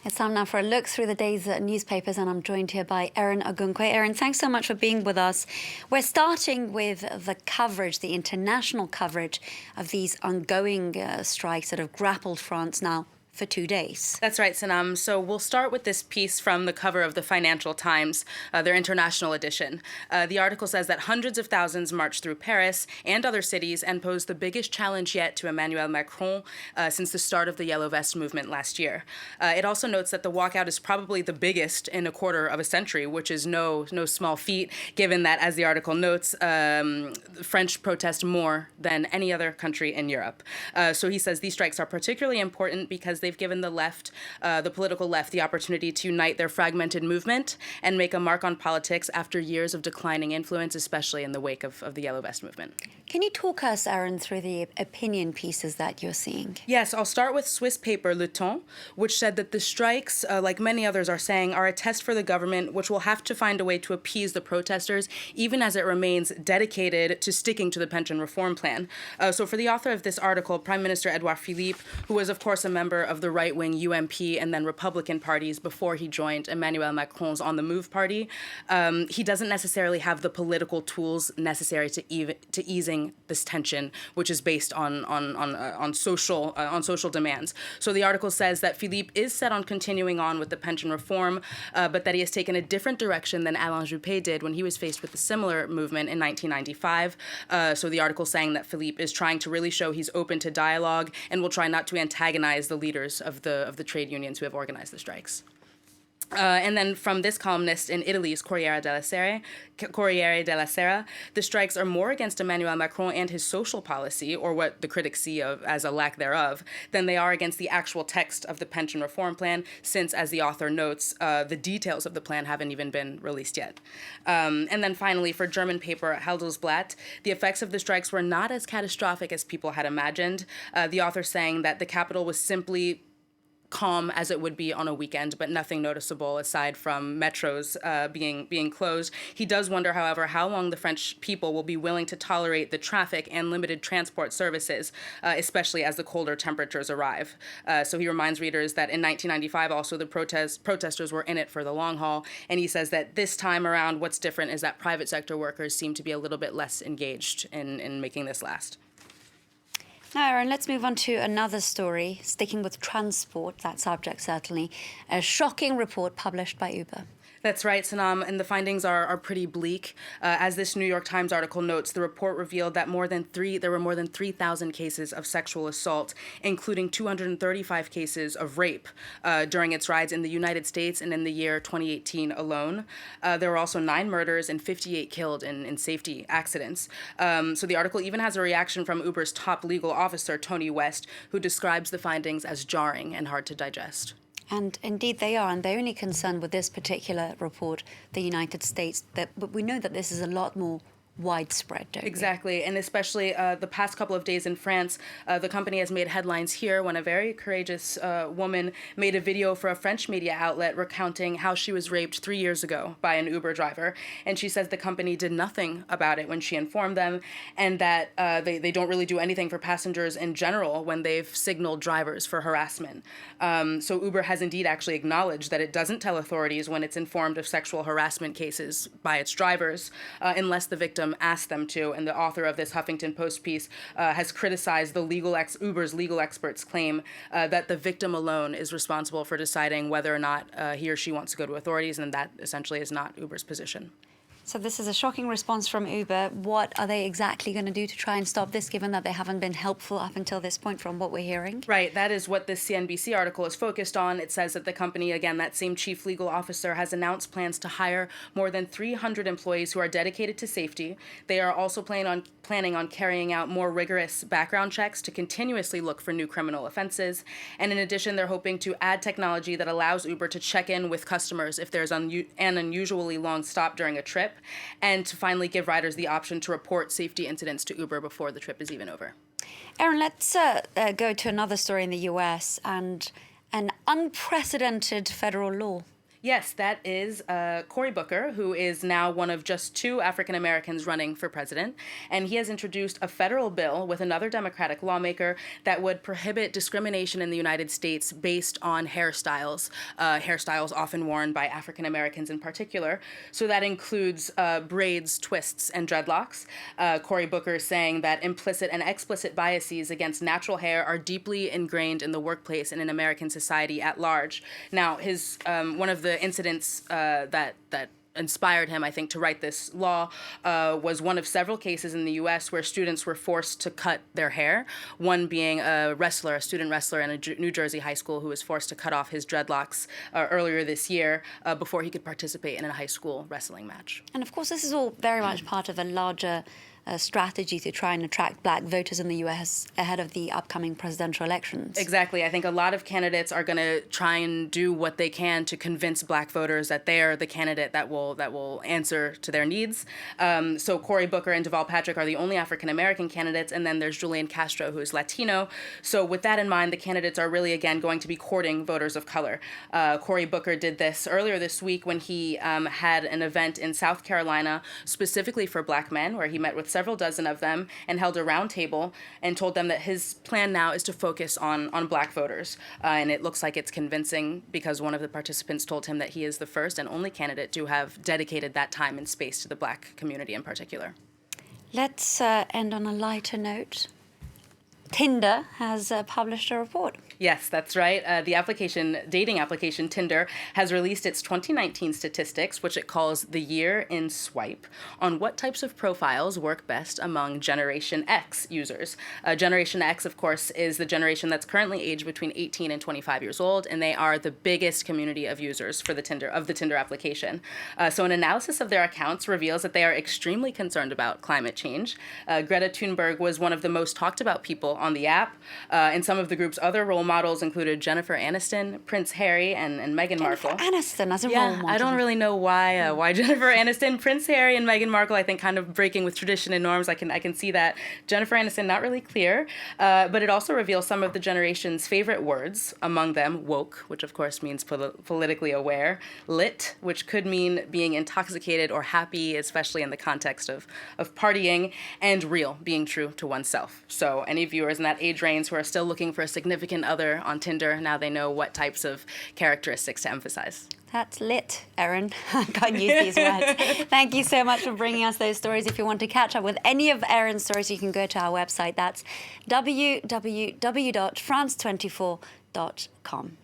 It's time now for a look through the day's newspapers, and I'm joined here by Erin Ogunkwe. Erin, thanks so much for being with us. We're starting with the coverage, the international coverage of these ongoing strikes that have grappled France now for 2 days. That's right, Sanam. So we'll start with this piece from the cover of the Financial Times, their international edition. The article says that hundreds of thousands marched through Paris and other cities and posed the biggest challenge yet to Emmanuel Macron since the start of the Yellow Vest movement last year. It also notes that the walkout is probably the biggest in a quarter of a century, which is no small feat, given that, as the article notes, French protest more than any other country in Europe. So he says these strikes are particularly important because they've given the left, the political left, the opportunity to unite their fragmented movement and make a mark on politics after years of declining influence, especially in the wake of the Yellow Vest movement. Can you talk us, Erin, through the opinion pieces that you're seeing? Yes, I'll start with Swiss paper Le Temps, which said that the strikes, like many others are saying, are a test for the government, which will have to find a way to appease the protesters, even as it remains dedicated to sticking to the pension reform plan. So for the author of this article, Prime Minister Edouard Philippe, who was, of course, a member of the right-wing UMP and then Republican parties before he joined Emmanuel Macron's On the Move party, he doesn't necessarily have the political tools necessary to easing this tension, which is based on social demands. So the article says that Philippe is set on continuing on with the pension reform, but that he has taken a different direction than Alain Juppé did when he was faced with a similar movement in 1995. So the article saying that Philippe is trying to really show he's open to dialogue and will try not to antagonize the leaders of the trade unions who have organized the strikes. And then from this columnist in Italy's Corriere della Sera, the strikes are more against Emmanuel Macron and his social policy, or what the critics see as a lack thereof, than they are against the actual text of the pension reform plan, since, as the author notes, the details of the plan haven't even been released yet. And then finally, for German paper Handelsblatt, the effects of the strikes were not as catastrophic as people had imagined, the author saying that the capital was simply calm as it would be on a weekend, but nothing noticeable aside from metros being closed. He does wonder, however, how long the French people will be willing to tolerate the traffic and limited transport services, especially as the colder temperatures arrive. So he reminds readers that in 1995, also the protesters were in it for the long haul, and he says that this time around, what's different is that private sector workers seem to be a little bit less engaged in making this last. Now, Erin, let's move on to another story, sticking with transport, that subject certainly. A shocking report published by Uber. That's right, Sanam, and the findings are pretty bleak. As this New York Times article notes, the report revealed that there were more than 3,000 cases of sexual assault, including 235 cases of rape during its rides in the United States and in the year 2018 alone. There were also 9 murders and 58 killed in safety accidents. So the article even has a reaction from Uber's top legal officer, Tony West, who describes the findings as jarring and hard to digest. And indeed they are, and they're only concerned with this particular report, the United States, but we know that this is a lot more widespread, don't we? Exactly, and especially the past couple of days in France, the company has made headlines here when a very courageous woman made a video for a French media outlet recounting how she was raped 3 years ago by an Uber driver, and she says the company did nothing about it when she informed them, and that they don't really do anything for passengers in general when they've signaled drivers for harassment. So Uber has indeed actually acknowledged that it doesn't tell authorities when it's informed of sexual harassment cases by its drivers, unless the victim asked them to, and the author of this Huffington Post piece has criticized Uber's legal experts' claim that the victim alone is responsible for deciding whether or not he or she wants to go to authorities, and that essentially is not Uber's position. So this is a shocking response from Uber. What are they exactly going to do to try and stop this, given that they haven't been helpful up until this point from what we're hearing? Right, that is what this CNBC article is focused on. It says that the company, again, that same chief legal officer, has announced plans to hire more than 300 employees who are dedicated to safety. They are also planning on carrying out more rigorous background checks to continuously look for new criminal offenses. And in addition, they're hoping to add technology that allows Uber to check in with customers if there's an unusually long stop during a trip, and to finally give riders the option to report safety incidents to Uber before the trip is even over. Erin, let's go to another story in the US and an unprecedented federal law. Yes, that is Cory Booker, who is now one of just 2 African Americans running for president. And he has introduced a federal bill with another Democratic lawmaker that would prohibit discrimination in the United States based on hairstyles, hairstyles often worn by African Americans in particular. So that includes braids, twists, and dreadlocks. Cory Booker is saying that implicit and explicit biases against natural hair are deeply ingrained in the workplace and in American society at large. Now, his one of the incidents that inspired him, I think, to write this law was one of several cases in the U.S. where students were forced to cut their hair, one being a student wrestler in a New Jersey high school who was forced to cut off his dreadlocks earlier this year before he could participate in a high school wrestling match. And of course, this is all very much part of a larger strategy to try and attract black voters in the U.S. ahead of the upcoming presidential elections. Exactly. I think a lot of candidates are going to try and do what they can to convince black voters that they're the candidate that will answer to their needs. So Cory Booker and Deval Patrick are the only African-American candidates, and then there's Julian Castro, who is Latino. So with that in mind, the candidates are really, again, going to be courting voters of color. Cory Booker did this earlier this week when he had an event in South Carolina specifically for black men, where he met with several dozen of them and held a round table and told them that his plan now is to focus on black voters. And it looks like it's convincing because one of the participants told him that he is the first and only candidate to have dedicated that time and space to the black community in particular. Let's end on a lighter note. Tinder has published a report. Yes, that's right. The dating application Tinder has released its 2019 statistics, which it calls the year in swipe, on what types of profiles work best among Generation X users. Generation X, of course, is the generation that's currently aged between 18 and 25 years old, and they are the biggest community of users for the Tinder application. So an analysis of their accounts reveals that they are extremely concerned about climate change. Greta Thunberg was one of the most talked about people on the app, and some of the group's other role models included Jennifer Aniston, Prince Harry, and Meghan Markle. Aniston as a role model. I don't really know why Jennifer Aniston, Prince Harry, and Meghan Markle. I think kind of breaking with tradition and norms. I can see that. Jennifer Aniston, not really clear, but it also reveals some of the generation's favorite words. Among them, woke, which of course means politically aware; lit, which could mean being intoxicated or happy, especially in the context of partying; and real, being true to oneself. So any viewers in that age range who are still looking for a significant other on Tinder, now they know what types of characteristics to emphasize. That's lit, Erin. I can't use these words. Thank you so much for bringing us those stories. If you want to catch up with any of Erin's stories, you can go to our website. That's www.france24.com.